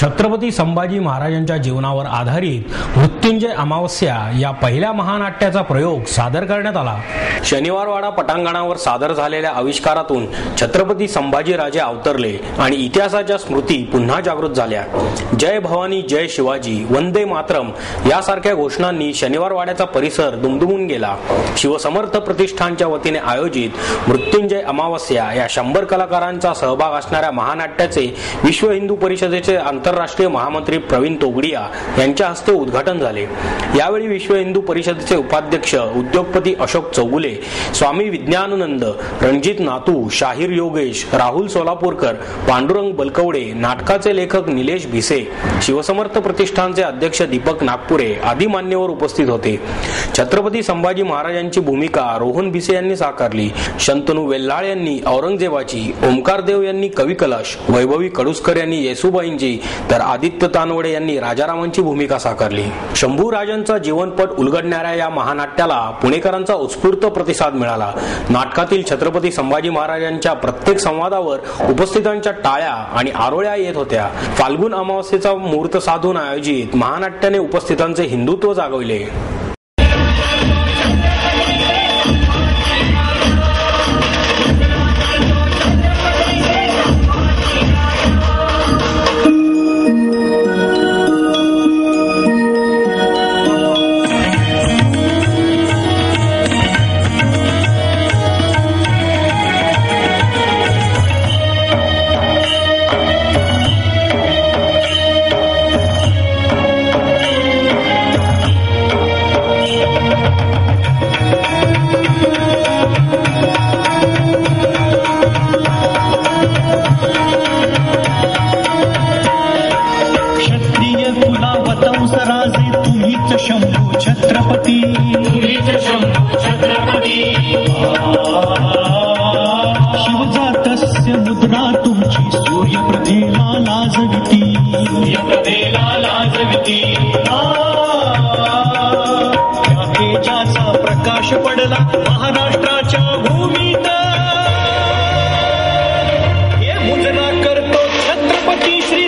छत्रपती संभाजी महाराजांच्या जीवनावर आधारित मृत्युंजय अमावस्या या पहिल्या महानाट्याचा प्रयोग सादर करण्यात आला। शनिवारवाडा पटांगणावर सादर झालेल्या आविष्कारातून छत्रपती संभाजी राजे अवतरले आणि इतिहासाच्या स्मृती पुन्हा जागृत झाल्या। जय भवानी, जय शिवाजी, वंदे मातरम यासारख्या घोषणांनी शनिवारवाड्याचा परिसर दुमदुमून गेला। शिवसमर्थ प्रतिष्ठानच्या वतीने आयोजित मृत्युंजय अमावस्या या 100 कलाकारांचा सहभाग असणाऱ्या महानाट्याचे विश्व हिंदू परिषदेचे आंतरराष्ट्रीय महामंत्री प्रवीण तोगडिया यांच्या हस्ते उद्घाटन झाले। यावेळी विश्व हिंदू परिषदेचे उपाध्यक्ष उद्योगपती अशोक चौगुले, स्वामी विज्ञानानंद, रणजित नातू, शाहीर योगेश, राहुल सोलापूरकर, पांडुरंग बलकवडे, नाटकाचे लेखक निलेश भिसे, शिवसमर्थ प्रतिष्ठानचे अध्यक्ष दीपक नागपुरे आदी मान्यवर उपस्थित होते। छत्रपती संभाजी महाराजांची भूमिका रोहन भिसे यांनी साकारली। शंतनू वेल्लाळ यांनी औरंगजेबाची, ओमकार देव यांनी कवी कलश, वैभवी कडुसकर यांनी येसुबाईंची, तर आदित्य तानवडे यांनी राजारामांची भूमिका साकारली। शंभू राजांचा जीवनपट उलगडणाऱ्या या महानाट्याला पुणेकरांचा उत्स्फूर्त प्रतिसाद मिळाला। नाटकातील छत्रपती संभाजी महाराजांच्या प्रत्येक संवादावर उपस्थितांच्या टाळ्या आणि आरोळ्या येत होत्या। फाल्गुन अमावस्येचा मुहूर्त साधून आयोजित महानाट्याने उपस्थितांचे हिंदुत्व जागविले। शंभू छत्रपती, शिवजातस्य मुद्रा तुमची सूर्यप्रभेला लाजविती, त्या तेजाचा प्रकाश पडला महाराष्ट्राच्या भूमीत, हे मुजरा करतो छत्रपती श्री